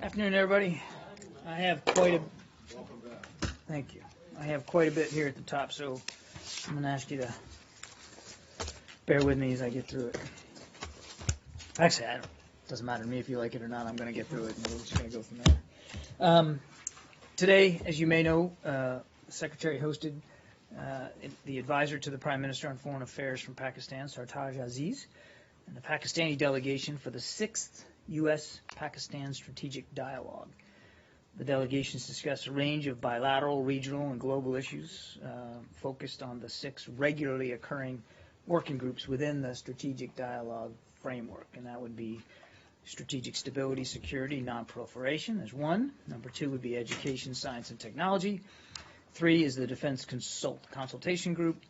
Afternoon, everybody. I have quite a thank you. I have quite a bit here at the top, so I'm going to ask you to bear with me as I get through it. Actually, it doesn't matter to me if you like it or not. I'm going to get through it, and we're just going to go from there. Today, as you may know, the Secretary hosted the advisor to the Prime Minister on Foreign Affairs from Pakistan, Sartaj Aziz, and the Pakistani delegation for the 6th U.S.-Pakistan Strategic Dialogue. The delegations discussed a range of bilateral, regional, and global issues focused on the 6 regularly occurring working groups within the Strategic Dialogue framework, and that would be strategic stability, security, non-proliferation is 1. Number 2 would be education, science, and technology. 3 is the Defense Consultation Group.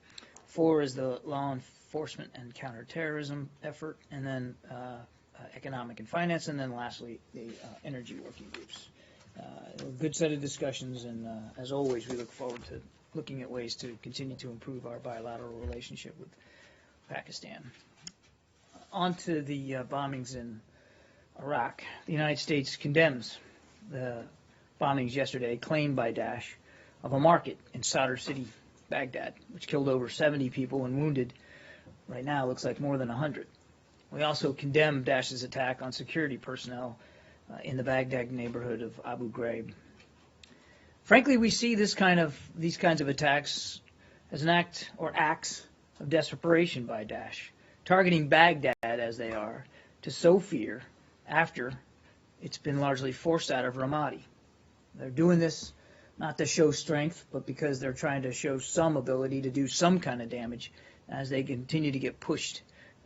4 is the law enforcement and counterterrorism effort, and then economic and finance, and then lastly, the energy working groups. A good set of discussions, and as always, we look forward to looking at ways to continue to improve our bilateral relationship with Pakistan. On to the bombings in Iraq. The United States condemns the bombings yesterday claimed by Daesh of a market in Sadr City, Baghdad, which killed over 70 people and wounded, right now, looks like more than 100. We also condemn Daesh's attack on security personnel in the Baghdad neighborhood of Abu Ghraib. Frankly, we see these kinds of attacks as an act or acts of desperation by Daesh, targeting Baghdad as they are to sow fear after it's been largely forced out of Ramadi. They're doing this not to show strength, but because they're trying to show some ability to do some kind of damage as they continue to get pushed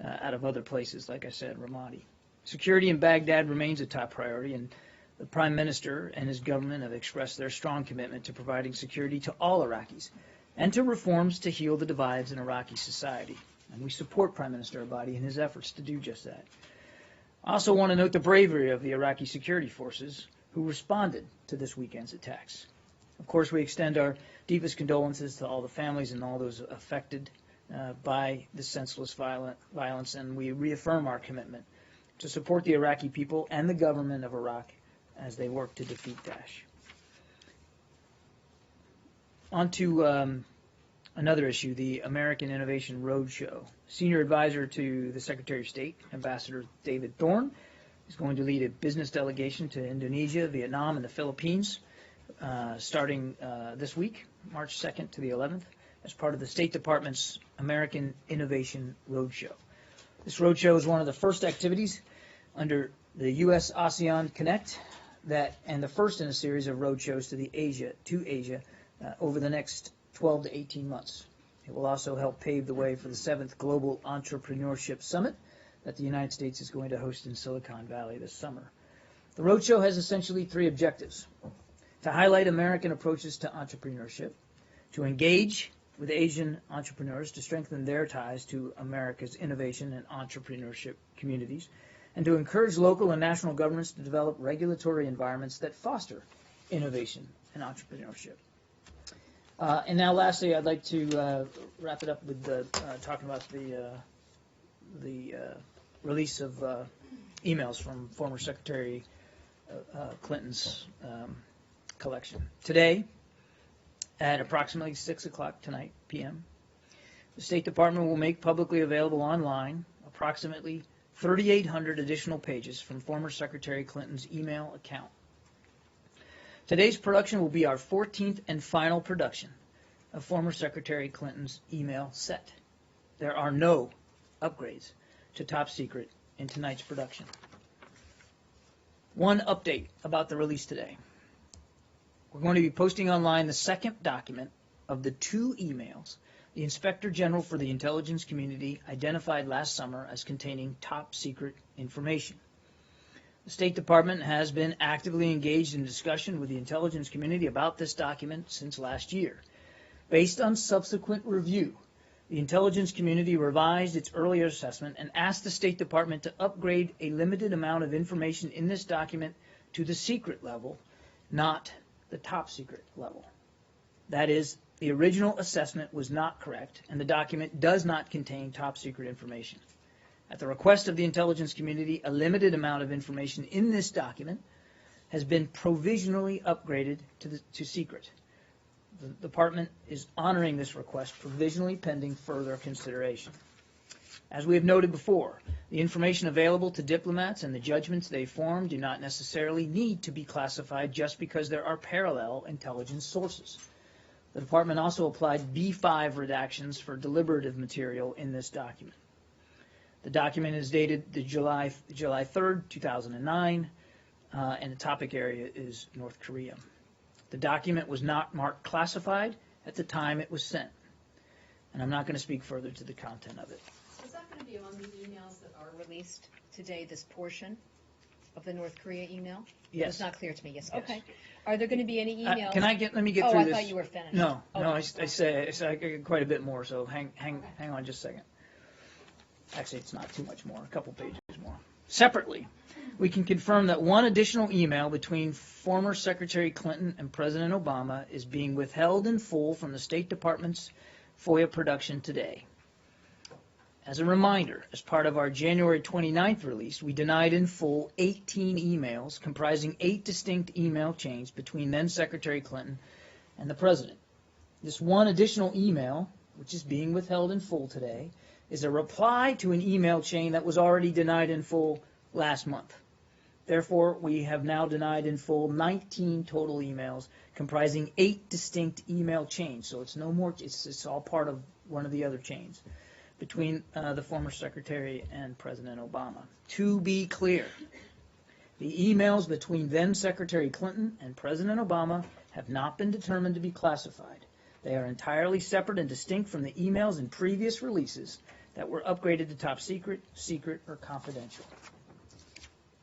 out of other places, like I said, Ramadi. Security in Baghdad remains a top priority, and the Prime Minister and his government have expressed their strong commitment to providing security to all Iraqis and to reforms to heal the divides in Iraqi society. And we support Prime Minister Abadi in his efforts to do just that. I also want to note the bravery of the Iraqi security forces who responded to this weekend's attacks. Of course, we extend our deepest condolences to all the families and all those affected by this senseless violence, and we reaffirm our commitment to support the Iraqi people and the government of Iraq as they work to defeat Daesh. On to another issue, the American Innovation Roadshow. Senior advisor to the Secretary of State, Ambassador David Thorne, is going to lead a business delegation to Indonesia, Vietnam, and the Philippines starting this week, March 2nd to the 11th, as part of the State Department's American Innovation Roadshow. This roadshow is one of the first activities under the U.S.-ASEAN Connect and the first in a series of roadshows to Asia over the next 12 to 18 months. It will also help pave the way for the 7th Global Entrepreneurship Summit that the United States is going to host in Silicon Valley this summer. The roadshow has essentially 3 objectives: to highlight American approaches to entrepreneurship, to engage with Asian entrepreneurs to strengthen their ties to America's innovation and entrepreneurship communities, and to encourage local and national governments to develop regulatory environments that foster innovation and entrepreneurship. And now, lastly, I'd like to wrap it up with talking about the release of emails from former Secretary Clinton's collection. Today, at approximately 6 o'clock tonight, p.m., the State Department will make publicly available online approximately 3,800 additional pages from former Secretary Clinton's email account. Today's production will be our 14th and final production of former Secretary Clinton's email set. There are no upgrades to top secret in tonight's production. One update about the release today. We're going to be posting online the second document of the 2 emails the Inspector General for the Intelligence Community identified last summer as containing top secret information. The State Department has been actively engaged in discussion with the intelligence community about this document since last year. Based on subsequent review, the intelligence community revised its earlier assessment and asked the State Department to upgrade a limited amount of information in this document to the secret level, not the top secret level. That is, the original assessment was not correct, and the document does not contain top secret information. At the request of the intelligence community, a limited amount of information in this document has been provisionally upgraded to secret. The department is honoring this request provisionally pending further consideration. As we have noted before, the information available to diplomats and the judgments they form do not necessarily need to be classified just because there are parallel intelligence sources. The department also applied B5 redactions for deliberative material in this document. The document is dated July 3rd, 2009, and the topic area is North Korea. The document was not marked classified at the time it was sent, and I'm not going to speak further to the content of it. Is that going to be on the emails that are released today, this portion of the North Korea email? Yes. It's not clear to me, yes. Yes. Okay. Are there going to be any emails? Let me get oh, through I this. thought you were finished. No, okay. no, I say I get quite a bit more, so hang on just a second. Actually, it's not too much more, a couple pages more. Separately, we can confirm that one additional email between former Secretary Clinton and President Obama is being withheld in full from the State Department's FOIA production today. As a reminder, as part of our January 29th release, we denied in full 18 emails comprising 8 distinct email chains between then Secretary Clinton and the President. This one additional email, which is being withheld in full today, is a reply to an email chain that was already denied in full last month. Therefore, we have now denied in full 19 total emails comprising 8 distinct email chains. So it's no more, it's all part of one of the other chains between the former Secretary and President Obama. To be clear, the emails between then Secretary Clinton and President Obama have not been determined to be classified. They are entirely separate and distinct from the emails in previous releases that were upgraded to top secret, secret, or confidential.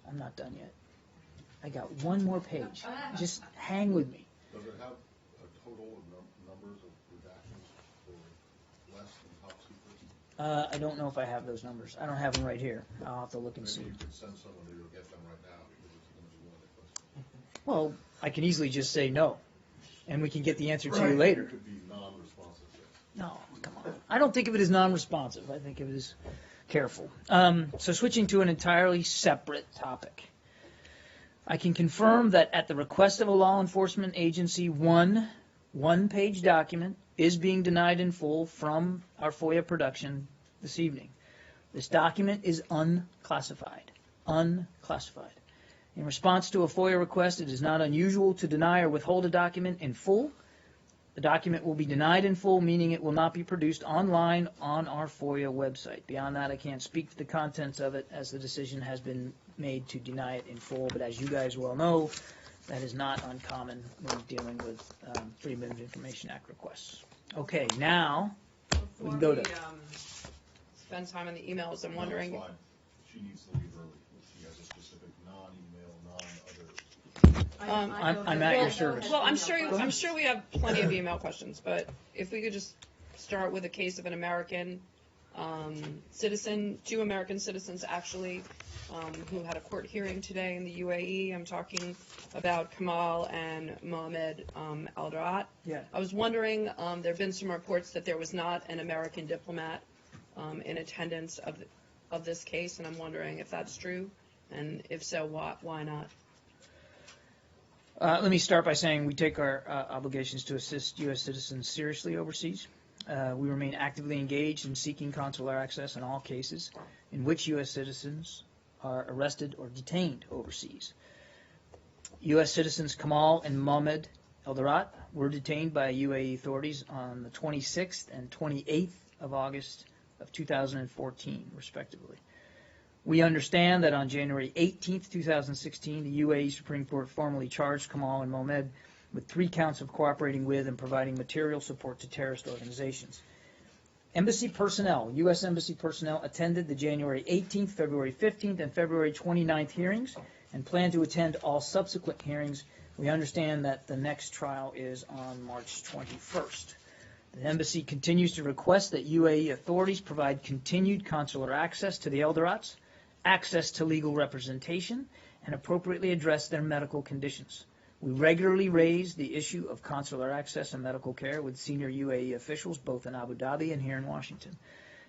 I'm not done yet. I got one more page. Just hang with me. Does it have a total of numbers of redactions for less than top secret? I don't know if I have those numbers. I don't have them right here. I'll have to look and see. Maybe you could send someone to get them right now because it's going to be one of the questions. Well, I can easily just say no, and we can get the answer to you It later. could be non-responsive. No, come on. I don't think of it as non-responsive. I think of it as careful. So switching to an entirely separate topic. I can confirm that at the request of a law enforcement agency, one-page document is being denied in full from our FOIA production this evening. This document is unclassified. Unclassified. In response to a FOIA request, it is not unusual to deny or withhold a document in full. The document will be denied in full, meaning it will not be produced online on our FOIA website. Beyond that, I can't speak to the contents of it as the decision has been made to deny it in full. But as you guys well know, that is not uncommon when dealing with Freedom of Information Act requests. Okay, now we can go to... spend time on the emails, I'm wondering... No, it's fine. She needs to leave early. She has a specific non-email, non-other... I'm at your service. Well, I'm sure we have plenty of email questions, but if we could just start with a case of an American citizen, 2 American citizens actually, who had a court hearing today in the UAE. I'm talking about Kamal and Mohamed Al-Darat. Yeah. I was wondering, there have been some reports that there was not an American diplomat in attendance of this case, and I'm wondering if that's true, and if so, why not? Let me start by saying we take our obligations to assist U.S. citizens seriously overseas. We remain actively engaged in seeking consular access in all cases in which U.S. citizens are arrested or detained overseas. U.S. citizens Kamal and Mohamed Al-Darat were detained by UAE authorities on the 26th and 28th of August of 2014, respectively. We understand that on January 18th, 2016, the UAE Supreme Court formally charged Kamal and Mohamed with 3 counts of cooperating with and providing material support to terrorist organizations. Embassy personnel, U.S. Embassy personnel, attended the January 18th, February 15th, and February 29th hearings and plan to attend all subsequent hearings. We understand that the next trial is on March 21st. The embassy continues to request that UAE authorities provide continued consular access to the Al-Darats, access to legal representation, and appropriately address their medical conditions. We regularly raise the issue of consular access and medical care with senior UAE officials both in Abu Dhabi and here in Washington.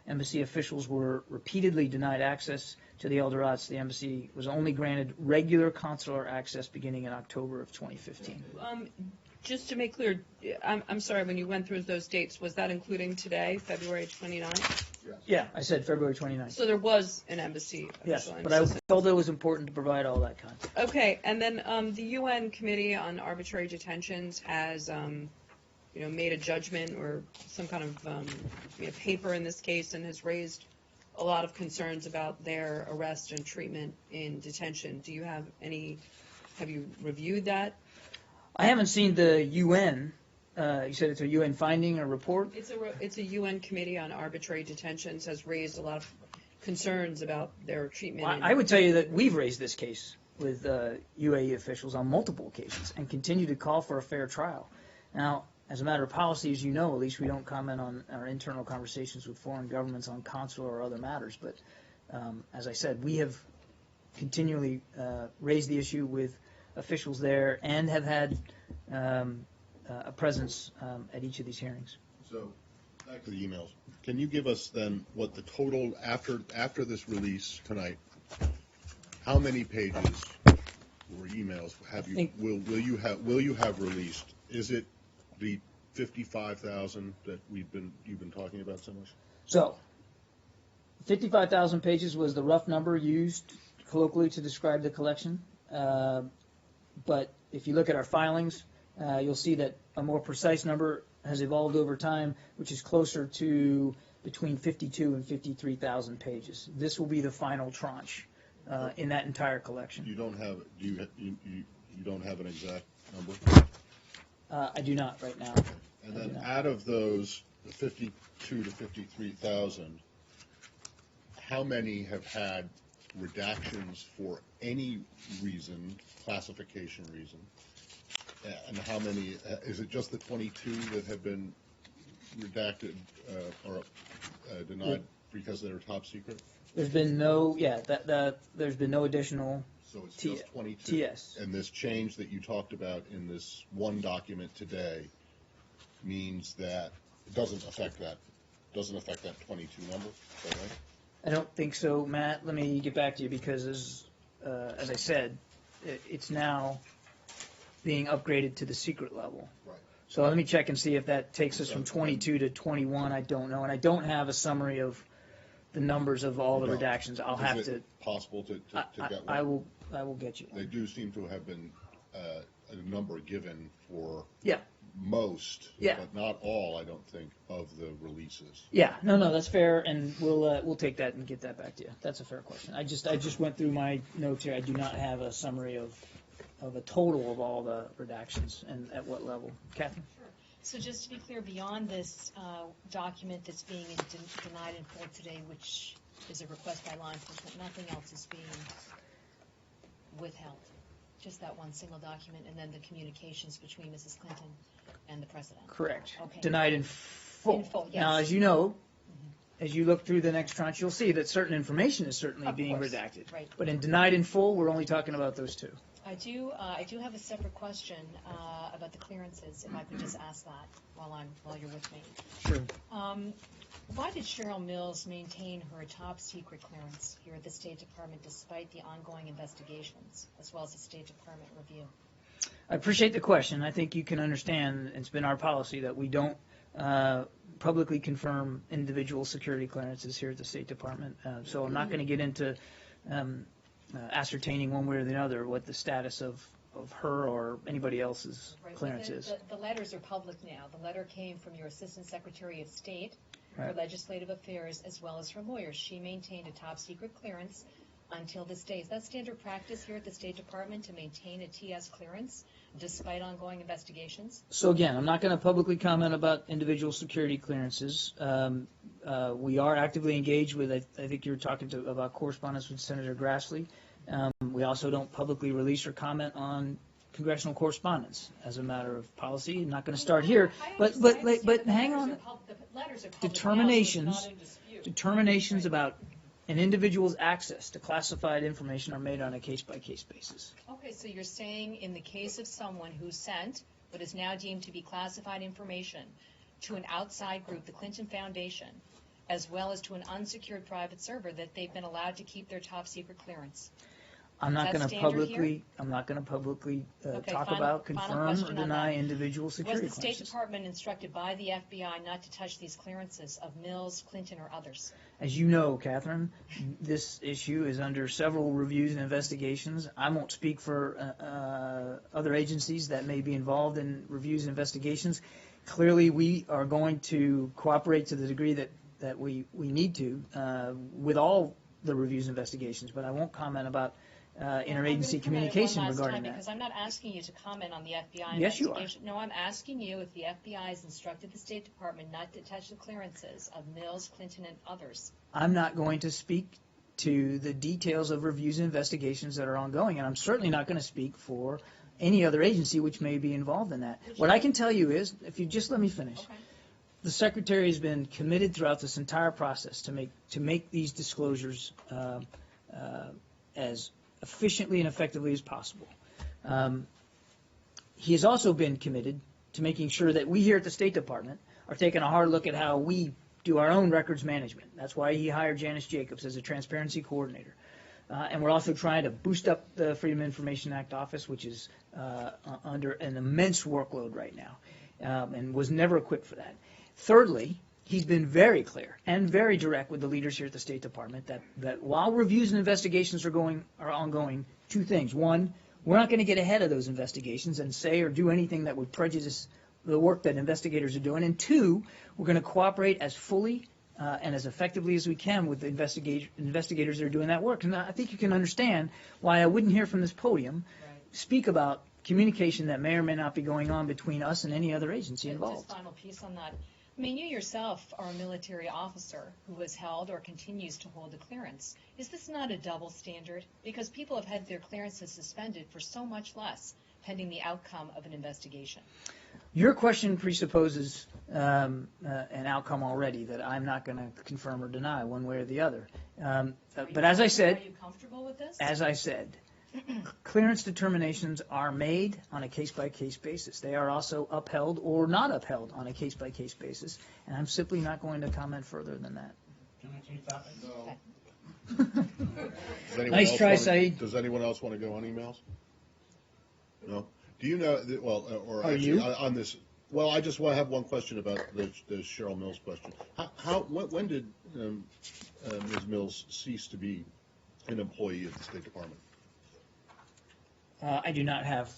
embassy officials were repeatedly denied access to the Eldorats. The embassy was only granted regular consular access beginning in October of 2015. Just to make clear, I'm sorry, when you went through those dates, was that including today, February 29th? Yes. Yeah, I said February 29th. So there was an embassy Yes, official. but I felt it was important to provide all that context. Okay, and then the UN Committee on Arbitrary Detentions has, made a judgment or some kind of paper in this case and has raised a lot of concerns about their arrest and treatment in detention. Do you have you reviewed that? I haven't seen the UN. You said it's a UN finding or report? It's a UN Committee on Arbitrary Detentions has raised a lot of concerns about their treatment. I would tell you that we've raised this case with UAE officials on multiple occasions and continue to call for a fair trial. Now, as a matter of policy, as you know, at least we don't comment on our internal conversations with foreign governments on consular or other matters. But as I said, we have continually raised the issue with officials there and have had a presence at each of these hearings. So, back to the emails. Can you give us then what the total, after this release tonight, how many pages or emails will you have released? Is it the 55,000 that you've been talking about so much? So, 55,000 pages was the rough number used colloquially to describe the collection. But if you look at our filings, you'll see that a more precise number has evolved over time, which is closer to between 52 and 53,000 pages. This will be the final tranche in that entire collection. You don't have you don't have an exact number? I do not right now. And then out of those, the 52 to 53,000, how many have had redactions for any reason, classification reason? And how many, is it just the 22 that have been redacted or denied because they're top secret? There's been no, there's been no additional. So it's just 22? Yes. And this change that you talked about in this one document today means that it doesn't affect that 22 number, is that right? I don't think so, Matt. Let me get back to you because, as I said, it's now being upgraded to the secret level. Right. So let me check and see if that takes us from 22 to 21. I don't know, and I don't have a summary of the numbers of all the No. redactions. I'll have Is to. it possible to get one? I will get you. They do seem to have been a number given for Yeah. most, Yeah. but not all, I don't think, of the releases. Yeah, no, that's fair, and we'll take that and get that back to you. That's a fair question. I just went through my notes here. I do not have a summary of a total of all the redactions and at what level. Catherine? So just to be clear, beyond this document that's being denied in full today, which is a request by law enforcement, nothing else is being withheld. Just that one single document, and then the communications between Mrs. Clinton and the president. Correct. Okay. Denied in full. In full, yes. Now, as you know, as you look through the next tranche, you'll see that certain information is certainly Of being course, redacted. right. But in denied in full, we're only talking about those two. I do have a separate question about the clearances, if I could just ask that while you're with me. Sure. Why did Cheryl Mills maintain her top secret clearance here at the State Department despite the ongoing investigations, as well as the State Department review? I appreciate the question. I think you can understand it's been our policy that we don't publicly confirm individual security clearances here at the State Department. So I'm not going to get into ascertaining one way or the other what the status of her or anybody else's Right, clearance but is. the letters are public now. The letter came from your Assistant Secretary of State for Right. Legislative Affairs as well as her lawyers. She maintained a top secret clearance until this day. Is that standard practice here at the State Department to maintain a TS clearance despite ongoing investigations? So again, I'm not going to publicly comment about individual security clearances. We are actively engaged with, I think you're talking about correspondence with Senator Grassley. We also don't publicly release or comment on congressional correspondence as a matter of policy. I'm not going to start here, but hang on. Determinations about an individual's access to classified information are made on a case-by-case basis. Okay, so you're saying in the case of someone who sent what is now deemed to be classified information to an outside group, the Clinton Foundation, as well as to an unsecured private server, that they've been allowed to keep their top secret clearance. I'm not Is going that to standard here? publicly Okay, talk final- about, final confirm, or question on deny that. individual Was security the State clearances. Department instructed by the FBI not to touch these clearances of Mills, Clinton, or others? As you know, Catherine, this issue is under several reviews and investigations. I won't speak for other agencies that may be involved in reviews and investigations. Clearly, we are going to cooperate to the degree that we need to with all the reviews and investigations, but I won't comment about interagency communication regarding that. Because I'm not asking you to comment on the FBI Yes, you are. investigation. No, I'm asking you if the FBI has instructed the State Department not to touch the clearances of Mills, Clinton, and others. I'm not going to speak to the details of reviews and investigations that are ongoing, and I'm certainly not going to speak for any other agency which may be involved in that. What I can tell you is, if you just let me finish, Okay. the Secretary has been committed throughout this entire process to make these disclosures as efficiently and effectively as possible. He has also been committed to making sure that we here at the State Department are taking a hard look at how we do our own records management. That's why he hired Janice Jacobs as a transparency coordinator. And we're also trying to boost up the Freedom of Information Act office, which is under an immense workload right now, and was never equipped for that. Thirdly, he's been very clear and very direct with the leaders here at the State Department that while reviews and investigations are ongoing, two things. One, we're not going to get ahead of those investigations and say or do anything that would prejudice the work that investigators are doing. And two, we're going to cooperate as fully and as effectively as we can with the investigators that are doing that work. And I think you can understand why I wouldn't hear from this podium speak about communication that may or may not be going on between us and any other agency involved. Just final piece on that. I mean, you yourself are a military officer who has held or continues to hold a clearance. Is this not a double standard? Because people have had their clearances suspended for so much less, pending the outcome of an investigation. Your question presupposes an outcome already that I'm not going to confirm or deny one way or the other. But as I said, Are you comfortable with this? as I said, clearance determinations are made on a case-by-case basis. They are also upheld or not upheld on a case-by-case basis, and I'm simply not going to comment further than that. Can I change topic? Does anyone Nice else try, wanna- Saeed. Does anyone else want to go on emails? No? Do you know, or Are actually, you? on this, well, I just want to have one question about the Cheryl Mills question. When did Ms. Mills cease to be an employee of the State Department? I do not have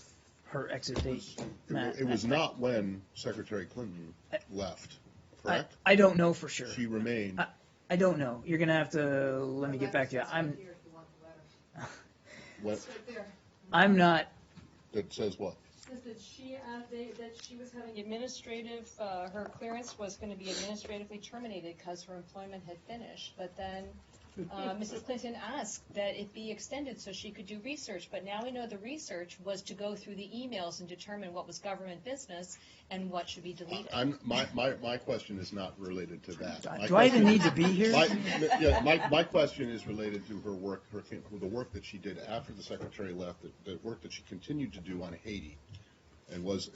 her exit date. Matt. It was not when Secretary Clinton left, correct? I don't know for sure. She remained. I don't know. You're going to have to let me get back to you. I'm not. That says what? Says that she was having administrative, her clearance was going to be administratively terminated because her employment had finished. But then Mrs. Clinton asked that it be extended so she could do research. But now we know the research was to go through the emails and determine what was government business and what should be deleted. My question is not related to that. Do I even need to be here? My question is related to her work, the work that she did after the Secretary left, the work that she continued to do on Haiti, and was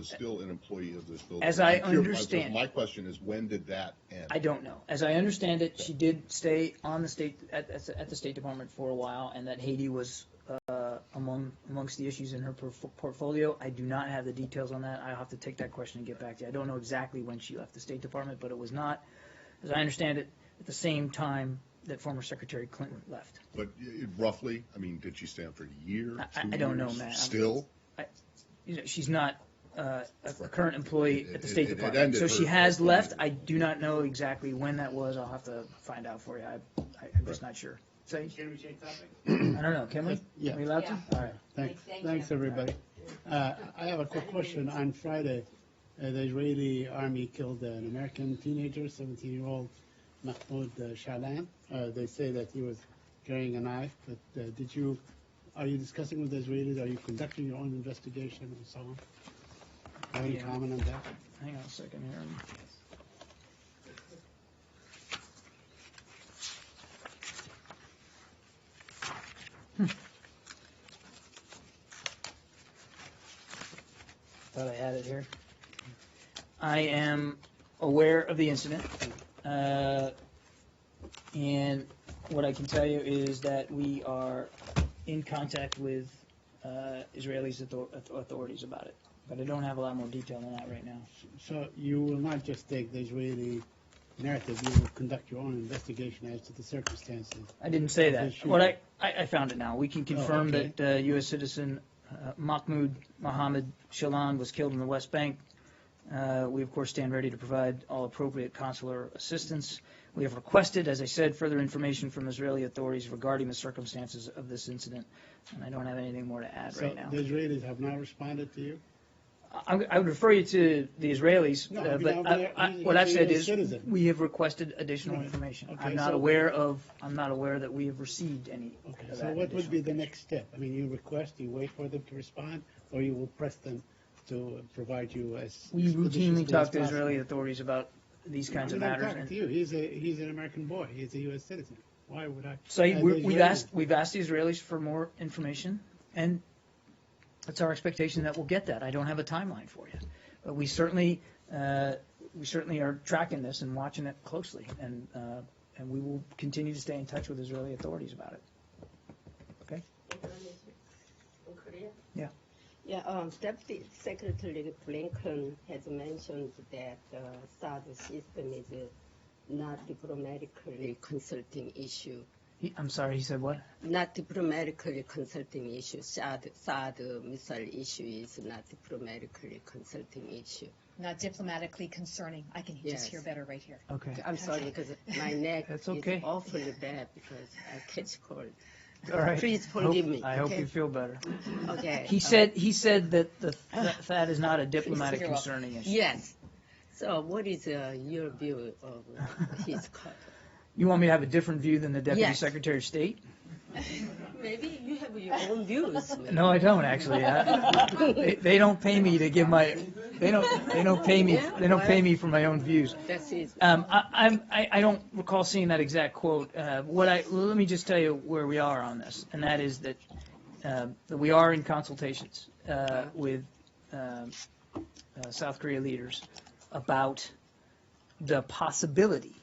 still an employee of this building. As I understand. My question is, when did that end? I don't know. As I understand it, she did stay on the at the State Department for a while, and that Haiti was amongst the issues in her portfolio. I do not have the details on that. I'll have to take that question and get back to you. I don't know exactly when she left the State Department, but it was not, as I understand it, at the same time that former Secretary Clinton left. But roughly, I mean, did she stay on for a year? I don't know, Matt. Still? She's not a current employee at the State It Department. ended So her- she has left. I do not know exactly when that was. I'll have to find out for you. I'm just not sure. Say, Can we change topic? I don't know. Can we? Yeah. Are we allowed to? Yeah. All right. Thanks, everybody. I have a quick question. On Friday, the Israeli army killed an American teenager, 17-year-old Mahmoud Shalan. They say that he was carrying a knife, but are you discussing with the Israelis? Are you conducting your own investigation and so on? Have any Yeah. comment on that? Hang on a second here. Thought I had it here. I am aware of the incident. And what I can tell you is that we are in contact with Israeli authorities about it. But I don't have a lot more detail than that right now. So you will not just take the Israeli narrative, you will conduct your own investigation as to the circumstances. I didn't say that. Okay, sure. What I found it now. We can confirm okay. that U.S. citizen Mahmoud Mohammed Shalan was killed in the West Bank. We, of course, stand ready to provide all appropriate consular assistance. We have requested, as I said, further information from Israeli authorities regarding the circumstances of this incident, and I don't have anything more to add So right now. the Israelis have not responded to you? I would refer you to the Israelis, No, but he's what I've a said US is citizen. we have requested additional Right. information. Okay, I'm not so- aware that we have received any. Okay, of so that what would be the additional next step? I mean, you request, you wait for them to respond, or you will press them to provide you as We routinely expeditiously talk as to Israeli possible? authorities about these kinds of I'm not matters. talking to you. He's an American boy. He's a U.S. citizen. Why would I? So as we've Israeli- asked the Israelis for more information, and it's our expectation that we'll get that. I don't have a timeline for you, but we certainly are tracking this and watching it closely, and we will continue to stay in touch with Israeli authorities about it. Yeah, Deputy Secretary Blinken has mentioned that the SAD system is not diplomatically consulting issue. I'm sorry, he said what? Not diplomatically consulting issue. SAD missile issue is not diplomatically consulting issue. Not diplomatically concerning. I can Yes. just hear better right here. Okay. I'm sorry because my neck That's is okay. awfully bad because I catch cold. All right. Please forgive me. I hope okay? you feel better. Okay. He said that that is not a diplomatic You're welcome. concerning issue. Yes. So what is your view of his cut? You want me to have a different view than the Deputy Yes. Secretary of State? Maybe you have your own views. No, I don't actually. They don't pay me to give my. They don't pay me. They don't pay me for my own views. That's it. I don't recall seeing that exact quote. Let me just tell you where we are on this, and that is that we are in consultations with South Korea leaders about the possibility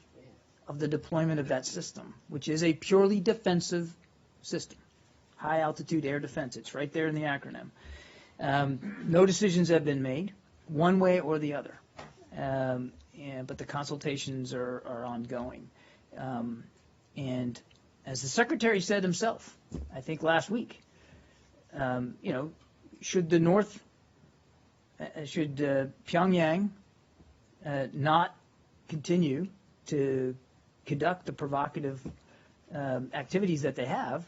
of the deployment of that system, which is a purely defensive system, high altitude air defense. It's right there in the acronym. No decisions have been made, one way or the other, but the consultations are ongoing. And as the Secretary said himself, I think last week, should Pyongyang not continue to conduct the provocative activities that they have,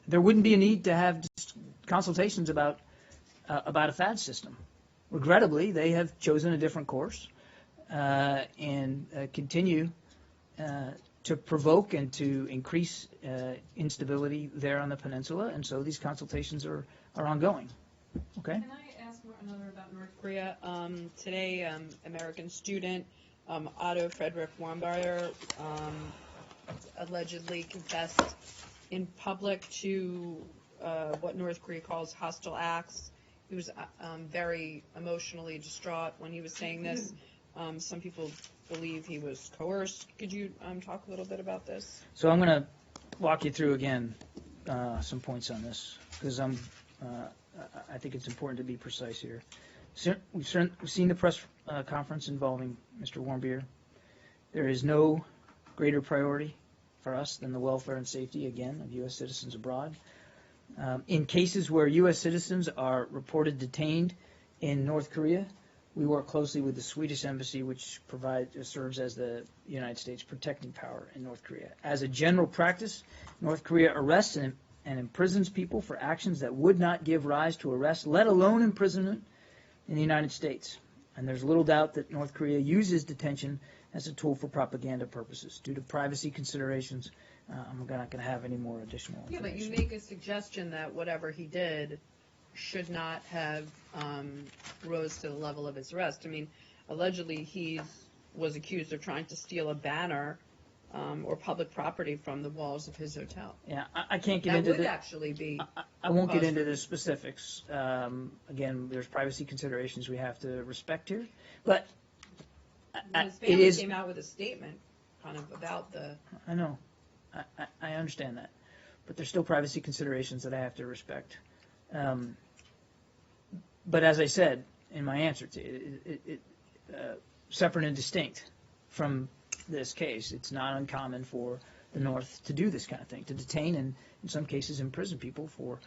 there wouldn't be a need to have consultations about a THAAD system. Regrettably, they have chosen a different course and continue to provoke and to increase instability there on the peninsula, and so these consultations are ongoing. Okay? Can I ask another about North Korea? Today, American student Otto Frederick Warmbier allegedly confessed in public to what North Korea calls hostile acts. He was very emotionally distraught when he was saying this. Some people believe he was coerced. Could you talk a little bit about this? So I'm going to walk you through again some points on this, because I think it's important to be precise here. We've seen the press conference involving Mr. Warmbier. There is no greater priority for us than the welfare and safety, again, of U.S. citizens abroad. In cases where U.S. citizens are reported detained in North Korea, we work closely with the Swedish embassy, which serves as the United States protecting power in North Korea. As a general practice, North Korea arrests and imprisons people for actions that would not give rise to arrest, let alone imprisonment, in the United States. And there's little doubt that North Korea uses detention as a tool for propaganda purposes. Due to privacy considerations, I'm not going to have any more additional Yeah, but you information. make a suggestion that whatever he did should not have rose to the level of his arrest. I mean, allegedly he was accused of trying to steal a banner or public property from the walls of his hotel. Yeah, I can't get That into would the. actually be. I won't get cause into for- the specifics. Again, there's privacy considerations we have to respect here. But His it family is. came out with a statement kind of about the. I know. I understand that. But there's still privacy considerations that I have to respect. But as I said in my answer to it, separate and distinct from this case, it's not uncommon for the North to do this kind of thing, to detain and in some cases imprison people for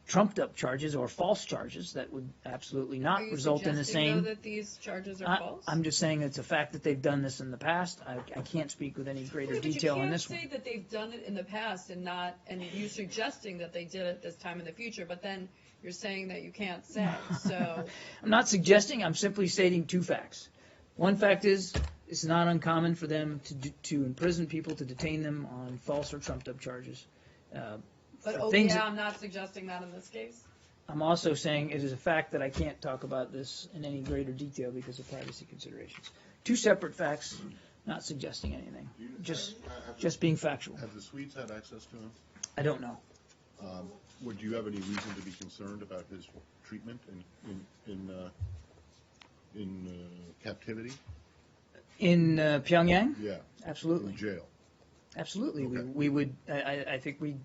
trumped up charges or false charges that would absolutely not Are you result in the suggesting, same. though, that these charges are false? I'm just saying it's a fact that they've done this in the past. I can't speak with any greater Yeah, but detail on this you one. can't say that they've done it in the past and you suggesting that they did it this time in the future, but then you're saying that you can't say, so. I'm not suggesting, I'm simply stating two facts. One fact is, it's not uncommon for them to imprison people, to detain them on false or trumped-up charges. But, for things I'm not suggesting that in this case. I'm also saying it is a fact that I can't talk about this in any greater detail because of privacy considerations. Two separate facts, not suggesting anything, just being factual. Have the Swedes had access to him? I don't know. Would you have any reason to be concerned about his treatment in captivity? In Pyongyang? Yeah, Absolutely. in jail. Absolutely. Okay. We would, I think we,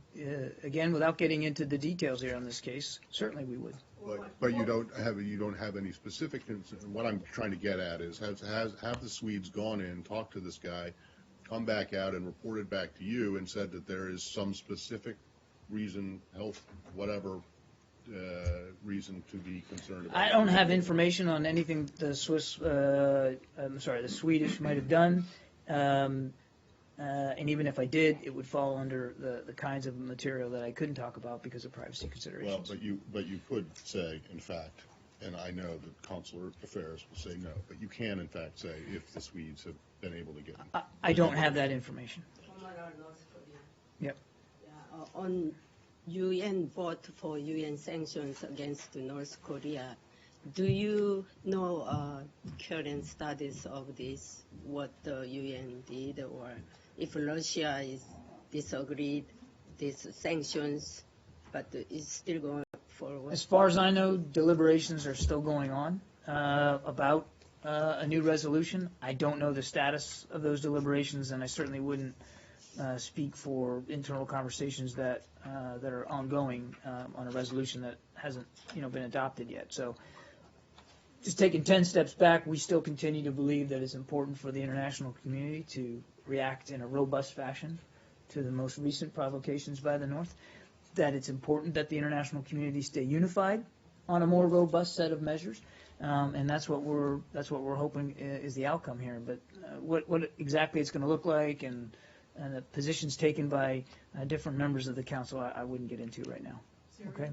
again, without getting into the details here on this case, certainly we would. But you don't have any specific concern. What I'm trying to get at is have the Swedes gone in, talked to this guy, come back out and reported back to you and said that there is some specific reason, health, whatever reason to be concerned about? I don't have information on anything the Swedish might have done. And even if I did, it would fall under the kinds of material that I couldn't talk about because of privacy Well, considerations. but you could say, in fact, and I know that consular affairs will say no, but you can, in fact, say if the Swedes have been able to get them. I don't have that information. Yep. On UN vote for UN sanctions against North Korea, do you know current status of this, what the UN did, or if Russia is disagreed these sanctions, but it's still going forward? As far as I know, deliberations are still going on about a new resolution. I don't know the status of those deliberations, and I certainly wouldn't speak for internal conversations that are ongoing on a resolution that hasn't, been adopted yet. So, just taking 10 steps back, we still continue to believe that it's important for the international community to react in a robust fashion to the most recent provocations by the North, that it's important that the international community stay unified on a more robust set of measures, and that's what we're hoping is the outcome here. But what exactly it's going to look like and the positions taken by different members of the council, I wouldn't get into right now. Okay?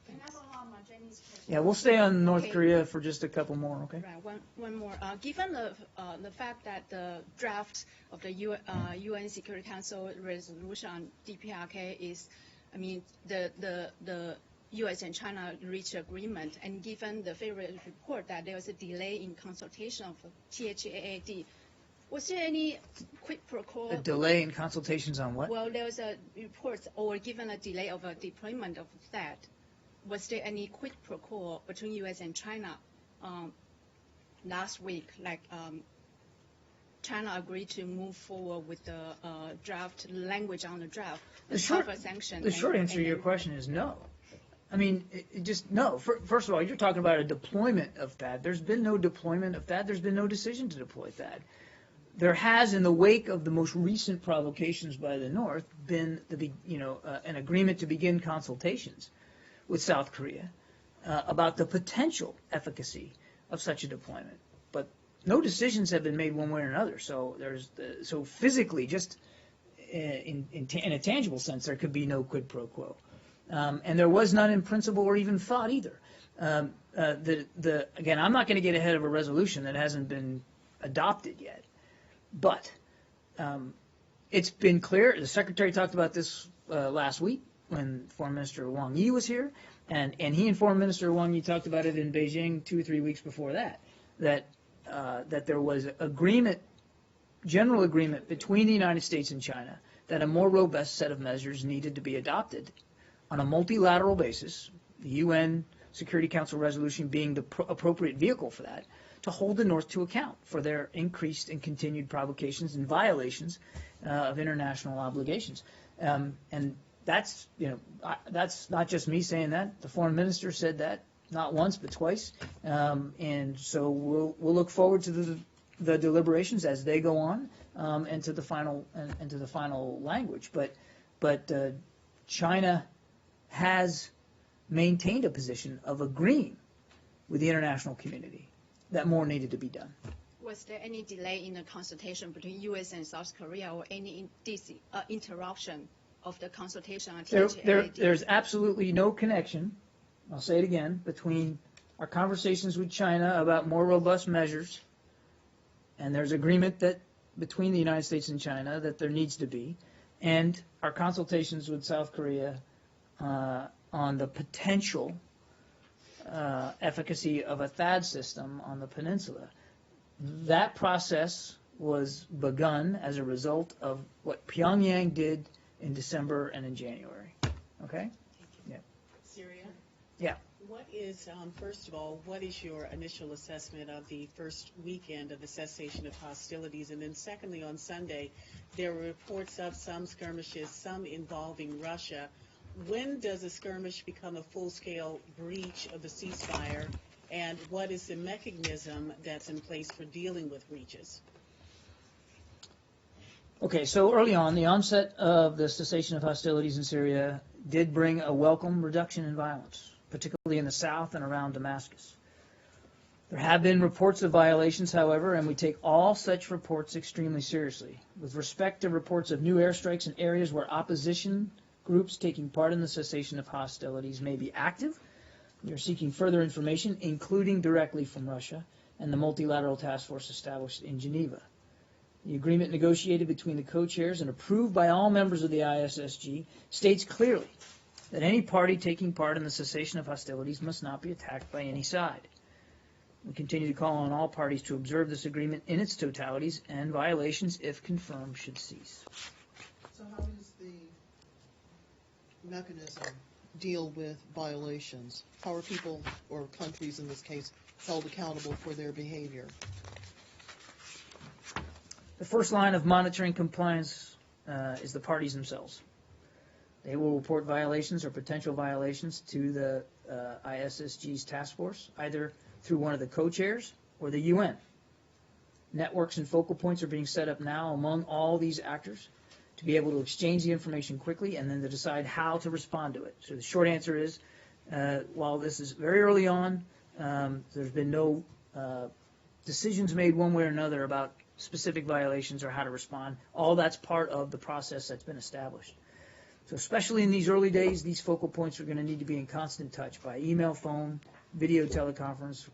Can I follow up on Jenny's question? Yeah, we'll stay on North Okay. Korea for just a couple more, okay? Right, one more. Given the fact that the draft of the UN Security Council resolution on DPRK is, the U.S. and China reached agreement, and given the favorite report that there was a delay in consultation of THAAD, was there any quid pro quo? A delay in consultations on what? Well, there was a report, or given a delay of a deployment of that, was there any quid pro quo between U.S. and China last week? Like China agreed to move forward with the draft language on the draft, The short tougher sanction. The short answer to your question is no. I mean, just no. First of all, you're talking about a deployment of THAAD. There's been no deployment of THAAD. There's been no decision to deploy THAAD. There has, in the wake of the most recent provocations by the North, been an agreement to begin consultations with South Korea about the potential efficacy of such a deployment. But no decisions have been made one way or another. So so physically, just in a tangible sense, there could be no quid pro quo. And there was none in principle or even thought either. Again, I'm not going to get ahead of a resolution that hasn't been adopted yet. But it's been clear, the Secretary talked about this last week when Foreign Minister Wang Yi was here, and he and Foreign Minister Wang Yi talked about it in Beijing 2 or 3 weeks before that there was general agreement between the United States and China that a more robust set of measures needed to be adopted on a multilateral basis, the UN Security Council resolution being the appropriate vehicle for that, to hold the North to account for their increased and continued provocations and violations of international obligations. And that's, that's not just me saying that. The foreign minister said that, not once but twice. And so we'll look forward to the deliberations as they go on, and to the final language. But China has maintained a position of agreeing with the international community that more needed to be done. Was there any delay in the consultation between U.S. and South Korea, or any interruption of the consultation on THAAD? There's absolutely no connection, I'll say it again, between our conversations with China about more robust measures, and there's agreement that between the United States and China that there needs to be, and our consultations with South Korea on the potential efficacy of a THAAD system on the peninsula. That process was begun as a result of what Pyongyang did in December and in January. Okay? Yeah. Syria? Yeah. What is, first of all, what is your initial assessment of the first weekend of the cessation of hostilities? And then secondly, on Sunday, there were reports of some skirmishes, some involving Russia. When does a skirmish become a full-scale breach of the ceasefire? And what is the mechanism that's in place for dealing with breaches? Okay, so early on, the onset of the cessation of hostilities in Syria did bring a welcome reduction in violence, particularly in the south and around Damascus. There have been reports of violations, however, and we take all such reports extremely seriously. With respect to reports of new airstrikes in areas where opposition groups taking part in the cessation of hostilities may be active, we are seeking further information, including directly from Russia and the multilateral task force established in Geneva. The agreement negotiated between the co-chairs and approved by all members of the ISSG states clearly that any party taking part in the cessation of hostilities must not be attacked by any side. We continue to call on all parties to observe this agreement in its totalities, and violations, if confirmed, should cease. So how does the mechanism deal with violations? How are people, or countries in this case, held accountable for their behavior? The first line of monitoring compliance is the parties themselves. They will report violations or potential violations to the ISSG's task force, either through one of the co-chairs or the UN. Networks and focal points are being set up now among all these actors to be able to exchange the information quickly and then to decide how to respond to it. So the short answer is, while this is very early on, there's been no decisions made one way or another about specific violations or how to respond. All that's part of the process that's been established. So especially in these early days, these focal points are going to need to be in constant touch by email, phone, video teleconference,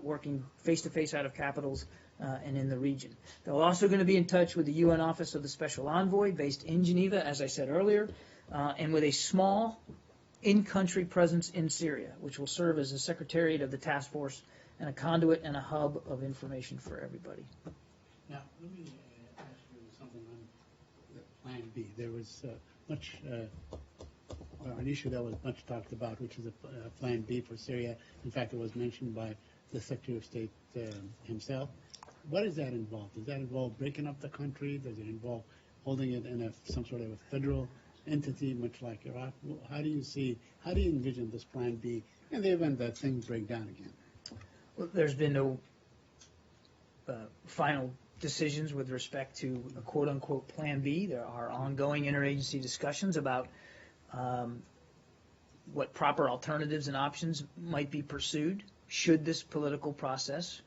working face-to-face out of capitals and in the region. They're also going to be in touch with the UN Office of the Special Envoy based in Geneva, as I said earlier, and with a small in-country presence in Syria, which will serve as a secretariat of the task force and a conduit and a hub of information for everybody. Now, let me ask you something on the Plan B. There was an issue that was much talked about, which is a Plan B for Syria. In fact, it was mentioned by the Secretary of State himself. What does that involve? Does that involve breaking up the country? Does it involve holding it in some sort of a federal entity, much like Iraq? How do you envision this Plan B in the event that things break down again? Well, there's been no final decisions with respect to a quote-unquote Plan B. There are ongoing interagency discussions about what proper alternatives and options might be pursued should this political process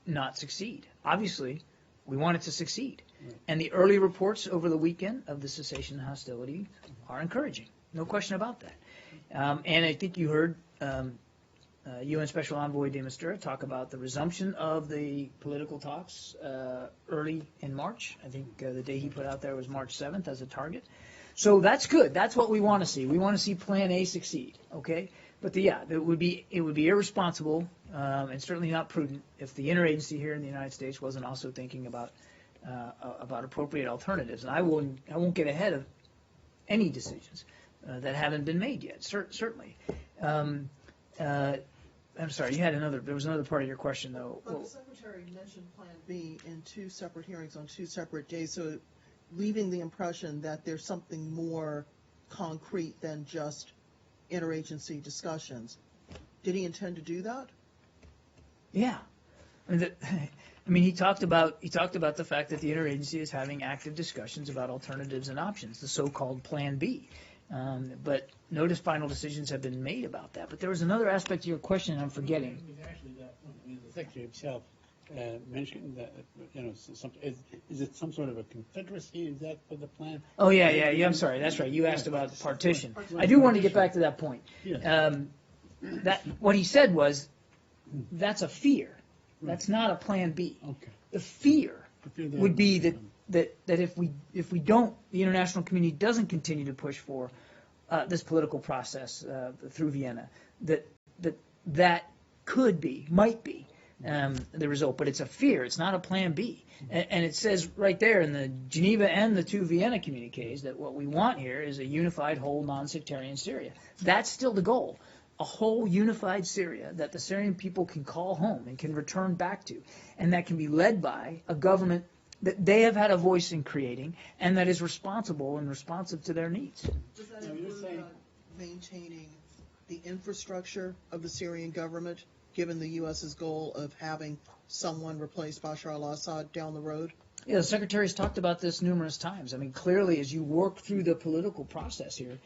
not succeed. Obviously, we want it to succeed. Right. And the early reports over the weekend of the cessation of hostility are encouraging. No question about that. And I think you heard UN Special Envoy de Mistura talk about the resumption of the political talks early in March. I think the day he put out there was March 7th as a target. So that's good. That's what we want to see. We want to see Plan A succeed. Okay, but it would be irresponsible and certainly not prudent if the interagency here in the United States wasn't also thinking about appropriate alternatives. And I won't get ahead of any decisions that haven't been made yet. Certainly. I'm sorry, there was another part of your question, though. But the Secretary mentioned Plan B in two separate hearings on two separate days, so leaving the impression that there's something more concrete than just interagency discussions. Did he intend to do that? Yeah. I mean, he talked about the fact that the interagency is having active discussions about alternatives and options, the so-called Plan B. But no final decisions have been made about that. But there was another aspect to your question I'm forgetting. Actually, the Secretary himself mentioned that, is it some sort of a confederacy? Is that for the plan? Oh, yeah, I'm sorry. That's right. You asked about partition. I do want to get back to that point. Yeah. What he said was, that's a fear. That's not a Plan B. Okay. The fear would be that if we don't, the international community doesn't continue to push for this political process through Vienna, that might be the result. But it's a fear. It's not a Plan B. And it says right there in the Geneva and the two Vienna communiques that what we want here is a unified, whole, non-sectarian Syria. That's still the goal. A whole unified Syria that the Syrian people can call home and can return back to, and that can be led by a government that they have had a voice in creating and that is responsible and responsive to their needs. Does that include maintaining the infrastructure of the Syrian government, given the U.S.'s goal of having someone replace Bashar al-Assad down the road? Yeah, the Secretary's talked about this numerous times. I mean, clearly, as you work through the political process here,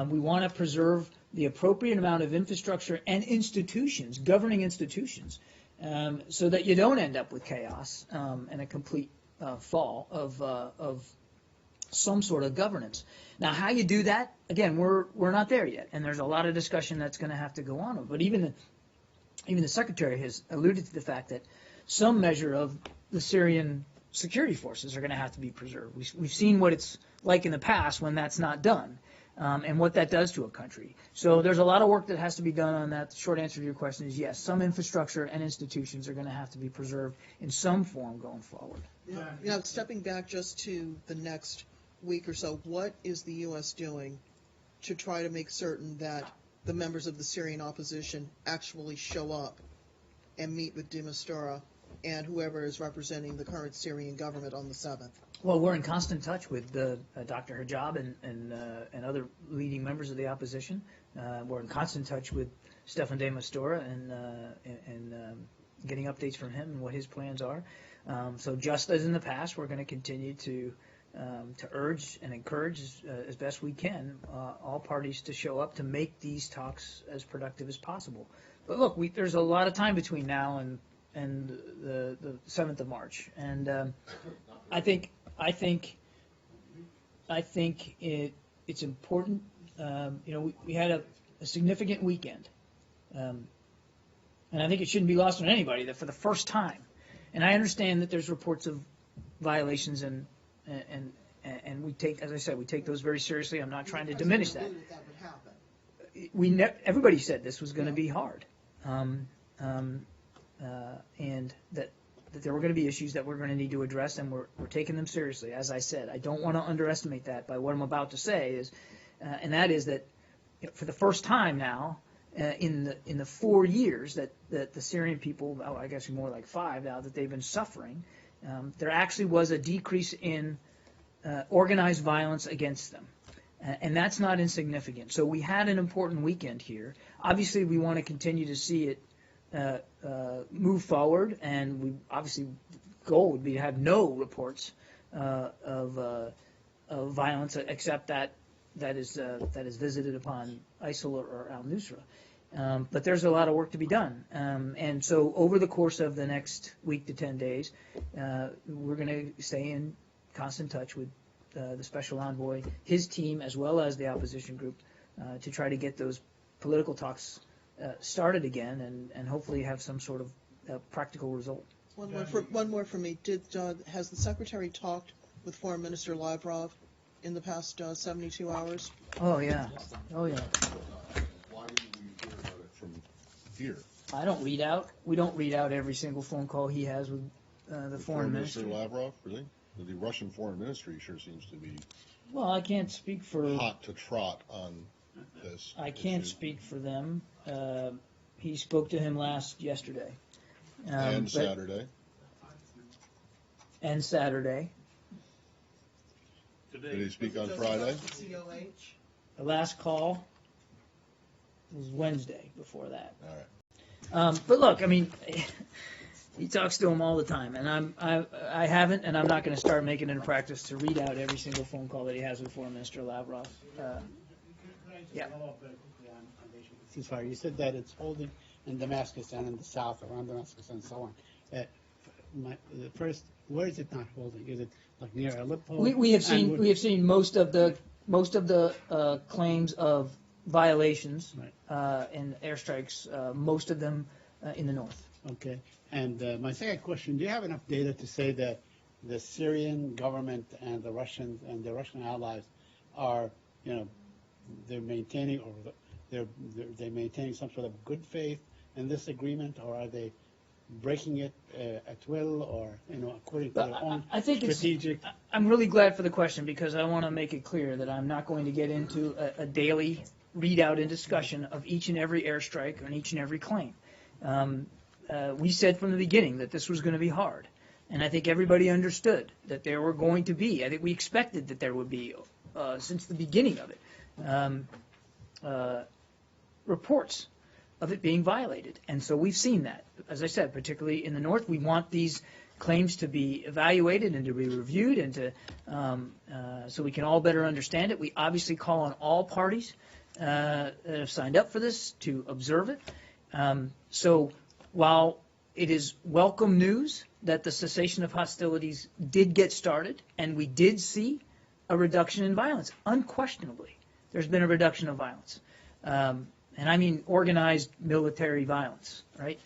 we want to preserve the appropriate amount of infrastructure and institutions, governing institutions, so that you don't end up with chaos and a complete fall of some sort of governance. Now, how you do that, again, we're not there yet, and there's a lot of discussion that's going to have to go on. But even the Secretary has alluded to the fact that some measure of the Syrian security forces are going to have to be preserved. We've seen what it's like in the past when that's not done. And what that does to a country. So there's a lot of work that has to be done on that. The short answer to your question is yes, some infrastructure and institutions are going to have to be preserved in some form going forward. Yeah, stepping back just to the next week or so, what is the U.S. doing to try to make certain that the members of the Syrian opposition actually show up and meet with de Mistura and whoever is representing the current Syrian government on the 7th? Well, we're in constant touch with Dr. Hijab and other leading members of the opposition. We're in constant touch with Stefan de Mistura and getting updates from him and what his plans are. So just as in the past, we're going to continue to urge and encourage as best we can all parties to show up to make these talks as productive as possible. But look, there's a lot of time between now and the 7th of March, and I think it's important. We had a significant weekend, and I think it shouldn't be lost on anybody that for the first time, and I understand that there's reports of violations and we take, as I said, we take those very seriously. I'm not trying to diminish that. Everybody said this was going to be hard, and that there were going to be issues that we're going to need to address, and we're taking them seriously. As I said, I don't want to underestimate that by what I'm about to say is, and that is that for the first time now in the 4 years that the Syrian people, I guess more like 5 now, that they've been suffering, there actually was a decrease in organized violence against them. And that's not insignificant. So we had an important weekend here. Obviously, we want to continue to see it move forward, and we obviously goal would be to have no reports of violence except that is visited upon ISIL or al-Nusra. But there's a lot of work to be done, and so over the course of the next week to 10 days, we're going to stay in constant touch with the special envoy, his team, as well as the opposition group, to try to get those political talks started again and hopefully have some sort of practical result. One more for me. Has the Secretary talked with Foreign Minister Lavrov in the past 72 hours? Oh, yeah. Why didn't we hear about it from here? We don't read out every single phone call he has with the foreign minister. Lavrov, really? The Russian foreign ministry sure seems to be Well, I can't speak for hot to trot on this. I can't speak for them. He spoke to him yesterday. And but- Saturday. And Saturday. Did he speak on Does Friday? the COH? The last call was Wednesday before that. All right. But look, I mean, he talks to him all the time, and I haven't, and I'm not going to start making it a practice to read out every single phone call that he has with Foreign Minister Lavrov. Yeah. Ceasefire. You said that it's holding in Damascus and in the south, around Damascus and so on. First, where is it not holding? Is it like near Aleppo? We have seen most of the claims of violations and airstrikes, most of them in the north. Okay. And my second question: do you have enough data to say that the Syrian government and the Russians and their Russian allies are, they're maintaining they're maintaining some sort of good faith in this agreement, or are they breaking it at will, or according to their own strategic? I'm really glad for the question, because I want to make it clear that I'm not going to get into a daily readout and discussion of each and every airstrike and each and every claim. We said from the beginning that this was going to be hard, and I think everybody understood that there were going to be. I think we expected that there would be since the beginning of it. Reports of it being violated. And so we've seen that. As I said, particularly in the north, we want these claims to be evaluated and to be reviewed, and to so we can all better understand it. We obviously call on all parties that have signed up for this to observe it. So while it is welcome news that the cessation of hostilities did get started, and we did see a reduction in violence, unquestionably, there's been a reduction of violence. And I mean organized military violence, right?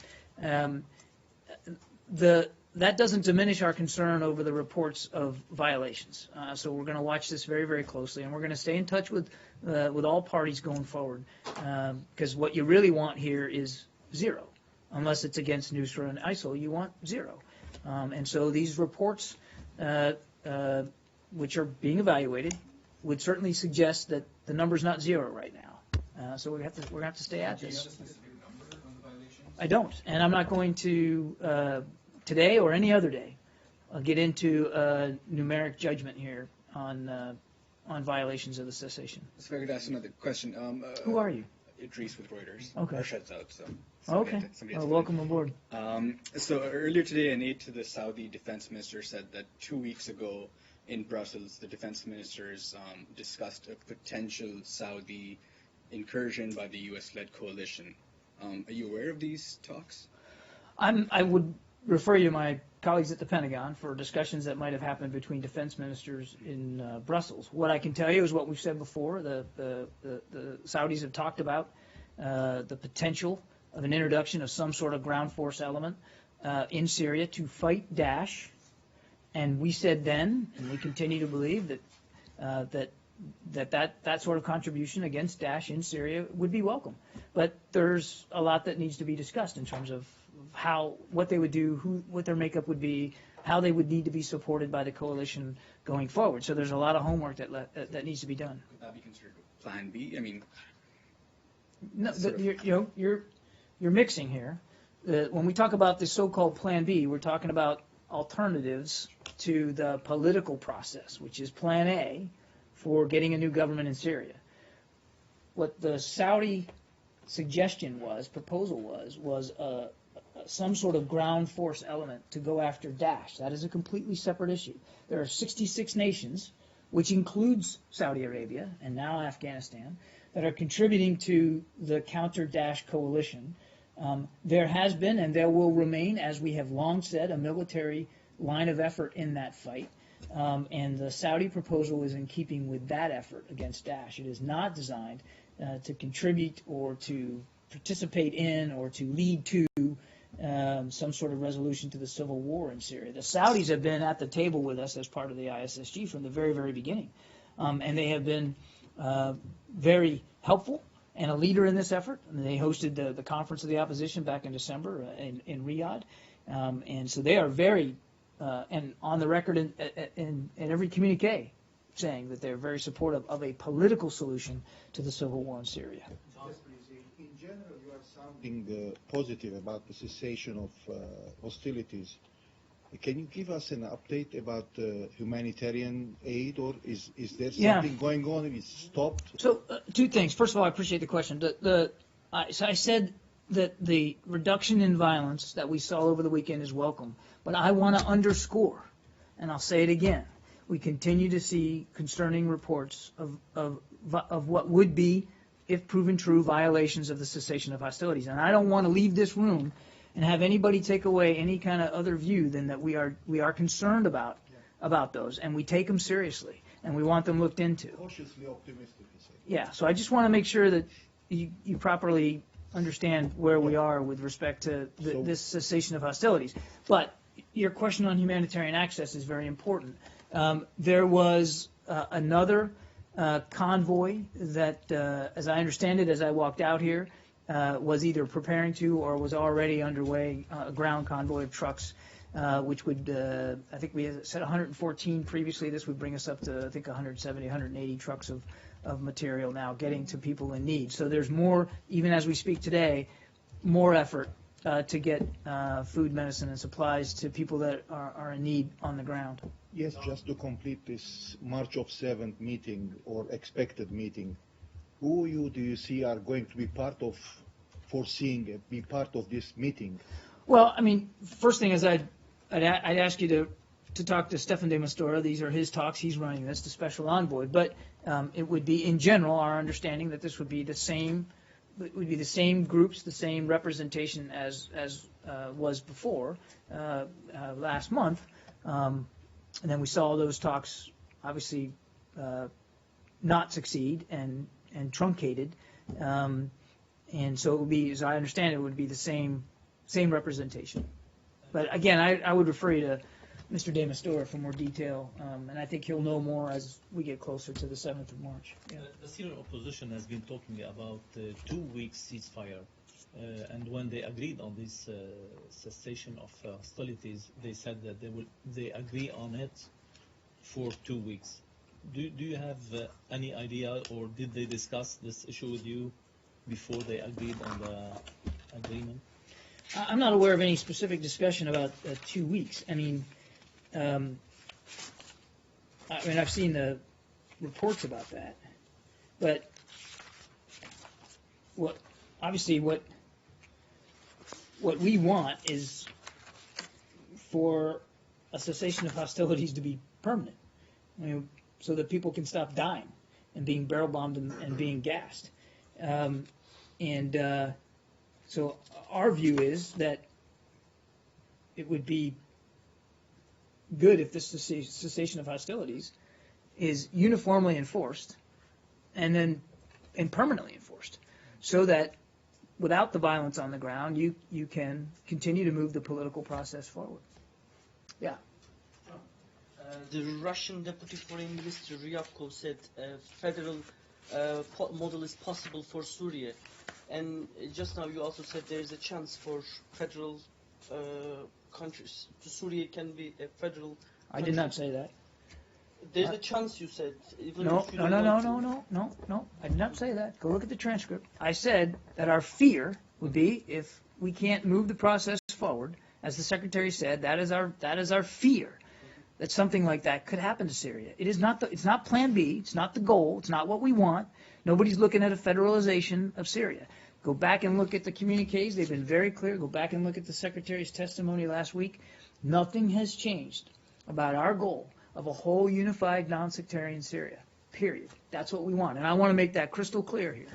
That doesn't diminish our concern over the reports of violations. So we're going to watch this very, very closely, and we're going to stay in touch with all parties going forward, because what you really want here is zero. Unless it's against Nusra and ISIL, you want zero. And so these reports, which are being evaluated, would certainly suggest that the number's not zero right now. So we're gonna have to stay at this. I don't, and I'm not going to today or any other day get into a numeric judgment here on violations of the cessation. So if I could ask another question. Who are you? Idris with Reuters. Okay. Arshad's out, so. Okay. Welcome aboard. So earlier today, an aide to the Saudi defense minister said that 2 weeks ago in Brussels, the defense ministers discussed a potential Saudi incursion by the U.S.-led coalition. Are you aware of these talks? I would refer you to my colleagues at the Pentagon for discussions that might have happened between defense ministers in Brussels. What I can tell you is what we've said before. The Saudis have talked about the potential of an introduction of some sort of ground force element in Syria to fight Daesh. And we said then, and we continue to believe that sort of contribution against Daesh in Syria would be welcome. But there's a lot that needs to be discussed in terms of what they would do, what their makeup would be, how they would need to be supported by the coalition going forward. So there's a lot of homework that needs to be done. Could that be considered Plan B? I mean, no, you're mixing here. When we talk about the so-called Plan B, we're talking about alternatives to the political process, which is Plan A for getting a new government in Syria. What the Saudi proposal was some sort of ground force element to go after Daesh. That is a completely separate issue. There are 66 nations, which includes Saudi Arabia and now Afghanistan, that are contributing to the counter-Daesh coalition. There has been and there will remain, as we have long said, a military line of effort in that fight. And the Saudi proposal is in keeping with that effort against Daesh. It is not designed to contribute or to participate in or to lead to some sort of resolution to the civil war in Syria. The Saudis have been at the table with us as part of the ISSG from the very, very beginning. And they have been very helpful and a leader in this effort. And they hosted the Conference of the Opposition back in December in Riyadh. And so they are very, and on the record in every communique, saying that they're very supportive of a political solution to the civil war in Syria. In general, you are Sounding positive about the cessation of hostilities. Can you give us an update about humanitarian aid, or is there Yeah. something going on? Is it stopped? So, two things. First of all, I appreciate the question. So I said that the reduction in violence that we saw over the weekend is welcome, but I want to underscore, and I'll say it again, we continue to see concerning reports of what would be, if proven true, violations of the cessation of hostilities. And I don't want to leave this room and have anybody take away any kind of other view than that we are concerned about those, and we take them seriously, and we want them looked into. Cautiously optimistic, you say. Yeah, so I just want to make sure that you properly understand where we are with respect to this cessation of hostilities. But your question on humanitarian access is very important. There was another convoy that, as I understand it, as I walked out here, was either preparing to or was already underway, a ground convoy of trucks, which would, I think we had said 114 previously. This would bring us up to, I think, 170, 180 trucks of material now getting to people in need. So there's more, even as we speak today, more effort to get food, medicine, and supplies to people that are in need on the ground. Yes, just to complete this March of 7th meeting or expected meeting, who do you see are going to be part of be part of this meeting? Well, I mean, first thing is I'd ask you to talk to Stefan de Mistura. These are his talks. He's running this, the special envoy. But it would be, in general, our understanding that this would be the same groups, the same representation as was before last month. And then we saw those talks obviously not succeed and truncated. And so it would be, as I understand it, would be the same representation. But again, I would refer you to Mr. de Mistura for more detail, and I think he'll know more as we get closer to the 7th of March. Yeah. The Syrian opposition has been talking about 2 weeks ceasefire, and when they agreed on this cessation of hostilities, they said that they agree on it for 2 weeks. Do you have any idea, or did they discuss this issue with you before they agreed on the agreement? I'm not aware of any specific discussion about 2 weeks. I mean, I've seen the reports about that, but what we want is for a cessation of hostilities to be permanent, so that people can stop dying and being barrel bombed and being gassed. So our view is that it would be good if this cessation of hostilities is uniformly enforced and permanently enforced, so that without the violence on the ground, you can continue to move the political process forward. Yeah. The Russian Deputy Foreign Minister Ryabkov said a federal model is possible for Syria. And just now you also said there is a chance for federal countries. Syria can be a federal country. I did not say that. There's a chance, you said. Even No, if you don't want to. no. I did not say that. Go look at the transcript. I said that our fear would be if we can't move the process forward, as the Secretary said, that is our fear, that something like that could happen to Syria. It's not Plan B. It's not the goal. It's not what we want. Nobody's looking at a federalization of Syria. Go back and look at the communiques. They've been very clear. Go back and look at the Secretary's testimony last week. Nothing has changed about our goal of a whole unified non-sectarian Syria, period. That's what we want. And I want to make that crystal clear here.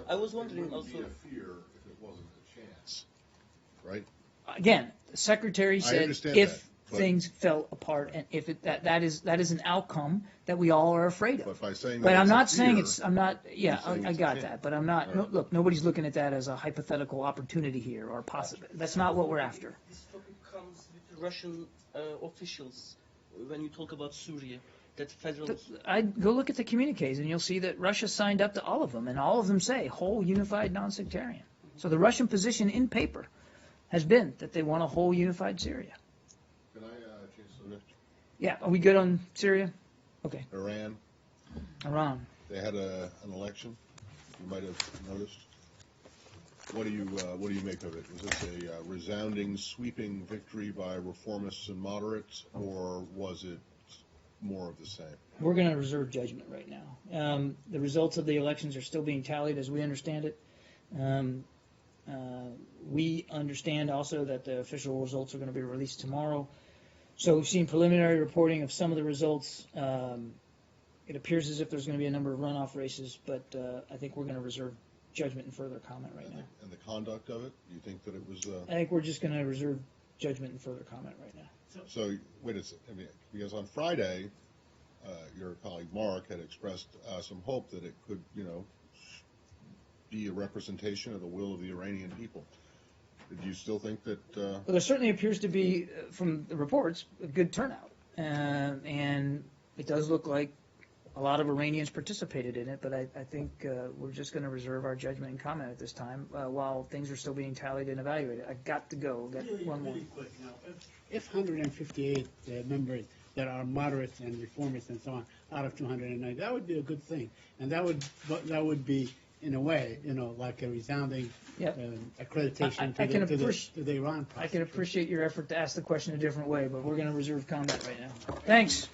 I was wondering also. It wouldn't be a fear if it wasn't a chance, right? Again, the Secretary said if but things fell apart, and if that is an outcome that we all are afraid of. But by saying But that I'm it's a not saying fear, it's. I'm not. Yeah, saying I it's a got chance. that. But I'm not. All No, right. look, nobody's looking at that as a hypothetical opportunity here or possible. That's not what we're after. This topic comes with the Russian officials when you talk about Syria, that federal. I go look at the communiques, and you'll see that Russia signed up to all of them, and all of them say whole unified non-sectarian. So the Russian position in paper has been that they want a whole unified Syria. Can I change the subject? Yeah, are we good on Syria? Okay. Iran, Iran. they had an election. You might have noticed. What do you make of it? Was this a resounding, sweeping victory by reformists and moderates, or was it more of the same? We're going to reserve judgment right now. The results of the elections are still being tallied as we understand it. We understand also that the official results are going to be released tomorrow. So we've seen preliminary reporting of some of the results. It appears as if there's going to be a number of runoff races, but I think we're going to reserve judgment and further comment right now. And the conduct of it? Do you think that it was... I think we're just going to reserve judgment and further comment right now. So, wait a second, I mean, because on Friday, your colleague Mark had expressed some hope that it could, be a representation of the will of the Iranian people. Do you still think that... Well, there certainly appears to be, from the reports, a good turnout. And it does look like a lot of Iranians participated in it, but I think we're just going to reserve our judgment and comment at this time while things are still being tallied and evaluated. I got to go. Got one more. Quick now. If 158 members that are moderates and reformists and so on out of 290, that would be a good thing, and that would be, in a way, like a resounding accreditation to the Iran process. I can appreciate your effort to ask the question a different way, but we're going to reserve comment right now. Thanks.